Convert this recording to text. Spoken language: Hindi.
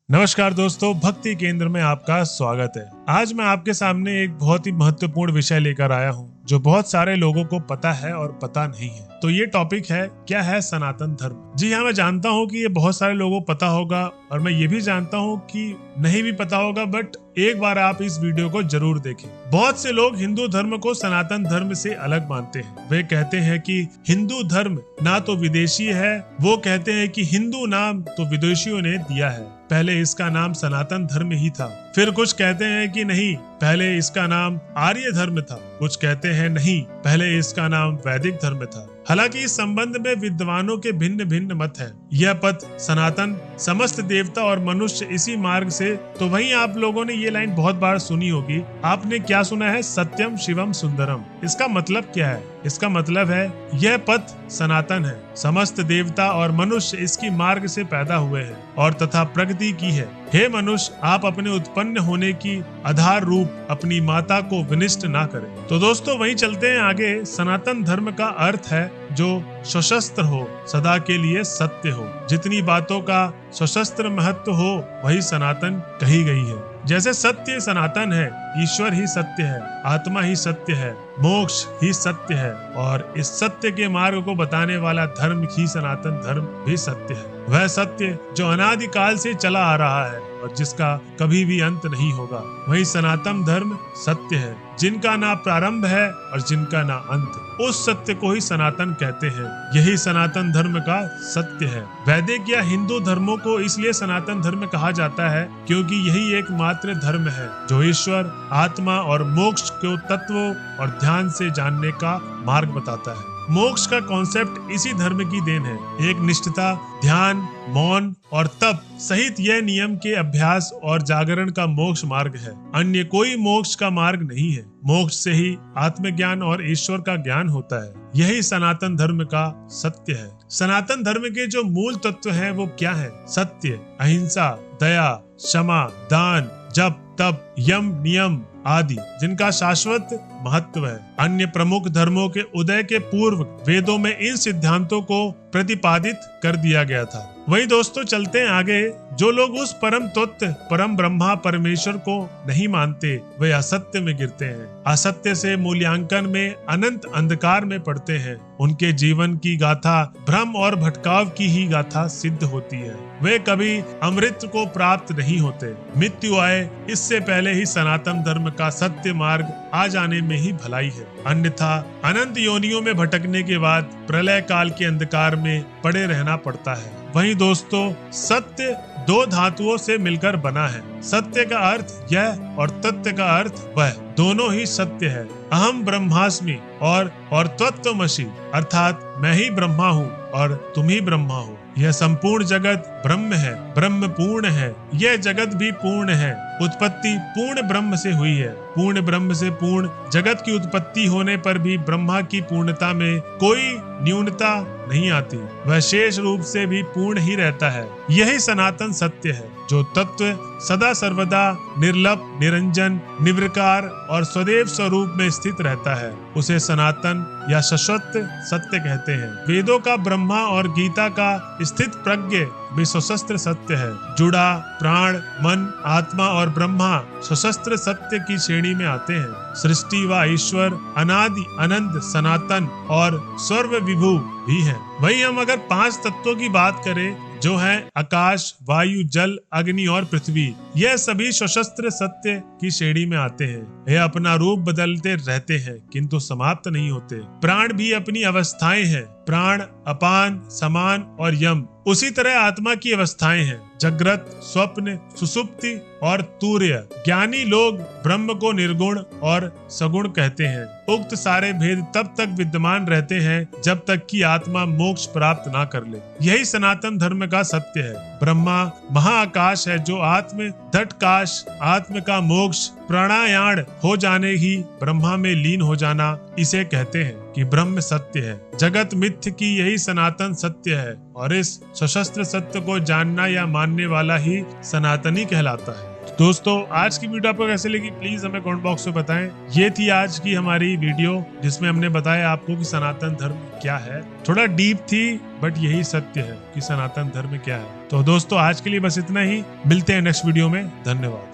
नमस्कार दोस्तों, भक्ति केंद्र में आपका स्वागत है। आज मैं आपके सामने एक बहुत ही महत्वपूर्ण विषय लेकर आया हूँ जो बहुत सारे लोगों को पता है और पता नहीं है। तो ये टॉपिक है, क्या है सनातन धर्म। जी हाँ, मैं जानता हूँ कि ये बहुत सारे लोगों को पता होगा और मैं ये भी जानता हूँ कि नहीं भी पता होगा, बट एक बार आप इस वीडियो को जरूर देखें। बहुत से लोग हिंदू धर्म को सनातन धर्म से अलग मानते हैं। वे कहते हैं कि हिंदू धर्म ना तो विदेशी है, वो कहते हैं कि हिंदू नाम तो विदेशियों ने दिया है, पहले इसका नाम सनातन धर्म ही था। फिर कुछ कहते हैं कि नहीं, पहले इसका नाम आर्य धर्म था। कुछ कहते हैं नहीं, पहले इसका नाम वैदिक धर्म था। हालांकि इस संबंध में विद्वानों के भिन्न भिन्न मत है। यह पद सनातन, समस्त देवता और मनुष्य इसी मार्ग से। तो वहीं आप लोगों ने ये लाइन बहुत बार सुनी होगी। आपने क्या सुना है? सत्यम शिवम सुंदरम। इसका मतलब क्या है? इसका मतलब है यह पथ सनातन है, समस्त देवता और मनुष्य इसकी मार्ग से पैदा हुए हैं और तथा प्रगति की है। हे मनुष्य, आप अपने उत्पन्न होने की आधार रूप अपनी माता को विनिष्ट ना करें। तो दोस्तों वहीं चलते हैं आगे। सनातन धर्म का अर्थ है जो सशस्त्र हो, सदा के लिए सत्य हो। जितनी बातों का सशस्त्र महत्व हो वही सनातन कही गई है। जैसे सत्य सनातन है, ईश्वर ही सत्य है, आत्मा ही सत्य है, मोक्ष ही सत्य है और इस सत्य के मार्ग को बताने वाला धर्म ही सनातन धर्म भी सत्य है। वह सत्य जो अनादिकाल से चला आ रहा है और जिसका कभी भी अंत नहीं होगा, वही सनातन धर्म सत्य है, जिनका ना प्रारंभ है और जिनका ना अंत। उस सत्य को ही सनातन कहते हैं। यही सनातन धर्म का सत्य है। वैदिक या हिंदू धर्मों को इसलिए सनातन धर्म कहा जाता है क्योंकि यही एकमात्र धर्म है जो ईश्वर, आत्मा और मोक्ष को तत्वों और ध्यान से जानने का मार्ग बताता है। मोक्ष का कॉन्सेप्ट इसी धर्म की देन है। एक निष्ठता, ध्यान, मौन और तप सहित यह नियम के अभ्यास और जागरण का मोक्ष मार्ग है। अन्य कोई मोक्ष का मार्ग नहीं है। मोक्ष से ही आत्मज्ञान और ईश्वर का ज्ञान होता है। यही सनातन धर्म का सत्य है। सनातन धर्म के जो मूल तत्व हैं वो क्या है? सत्य, अहिंसा, दया, क्षमा, दान, जप, तप, यम, नियम आदि, जिनका शाश्वत महत्व है। अन्य प्रमुख धर्मों के उदय के पूर्व वेदों में इन सिद्धांतों को प्रतिपादित कर दिया गया था। वही दोस्तों चलते हैं आगे। जो लोग उस परम तत्व, परम ब्रह्मा परमेश्वर को नहीं मानते, वे असत्य में गिरते हैं। असत्य से मूल्यांकन में अनंत अंधकार में पड़ते हैं। उनके जीवन की गाथा भ्रम और भटकाव की ही गाथा सिद्ध होती है। वे कभी अमृत को प्राप्त नहीं होते। मृत्यु आए इससे पहले ही सनातन धर्म का सत्य मार्ग आ जाने में ही भलाई है। अन्यथा अनंत योनियों में भटकने के बाद प्रलय काल के अंधकार में पड़े रहना पड़ता है। वहीं दोस्तों सत्य दो धातुओं से मिलकर बना है। सत्य का अर्थ यह और तत्व का अर्थ वह, दोनों ही सत्य है। अहम ब्रह्मास्मि और तत्वमसि, अर्थात मैं ही ब्रह्मा हूँ और तुम ही ब्रह्मा हो। यह संपूर्ण जगत ब्रह्म है, ब्रह्म पूर्ण है। यह जगत भी पूर्ण है। उत्पत्ति पूर्ण ब्रह्म से हुई है। पूर्ण ब्रह्म से पूर्ण जगत की उत्पत्ति होने पर भी ब्रह्मा की पूर्णता में कोई न्यूनता नहीं आती। वह शेष रूप से भी पूर्ण ही रहता है। यही सनातन सत्य है। जो तत्व सदा सर्वदा निर्लप, निरंजन, निर्विकार और सदैव स्वरूप में स्थित रहता है, उसे सनातन या शाश्वत सत्य कहते हैं। वेदों का ब्रह्मा और गीता का स्थित प्रज्ञ भी सशस्त्र सत्य है। जुड़ा प्राण, मन, आत्मा और ब्रह्मा सशस्त्र सत्य की श्रेणी में आते हैं। सृष्टि व ईश्वर अनादि, अनंत, सनातन और सर्व विभु भी है। वही हम अगर 5 तत्वों की बात करें जो है आकाश, वायु, जल, अग्नि और पृथ्वी, यह सभी सशस्त्र सत्य की श्रेणी में आते हैं। यह अपना रूप बदलते रहते हैं किंतु समाप्त नहीं होते। प्राण भी अपनी अवस्थाएं हैं। प्राण, अपान, समान और यम। उसी तरह आत्मा की अवस्थाएं हैं। जागृत, स्वप्न, सुसुप्ति और तूर्य। ज्ञानी लोग ब्रह्म को निर्गुण और सगुण कहते हैं। उक्त सारे भेद तब तक विद्यमान रहते हैं जब तक कि आत्मा मोक्ष प्राप्त ना कर ले। यही सनातन धर्म का सत्य है। ब्रह्मा महाआकाश है जो आत्म धटकाश, आत्म का मोक्ष प्राणायाम हो जाने ही ब्रह्मा में लीन हो जाना, इसे कहते हैं कि ब्रह्म सत्य है। जगत मिथ्य की यही सनातन सत्य है और इस सशस्त्र सत्य को जानना या मानने वाला ही सनातनी कहलाता है। दोस्तों आज की वीडियो आपको कैसे लगी प्लीज हमें कमेंट बॉक्स में बताएं। ये थी आज की हमारी वीडियो जिसमें हमने बताया आपको कि सनातन धर्म क्या है। थोड़ा डीप थी बट यही सत्य है कि सनातन धर्म क्या है। तो दोस्तों आज के लिए बस इतना ही, मिलते हैं नेक्स्ट वीडियो में। धन्यवाद।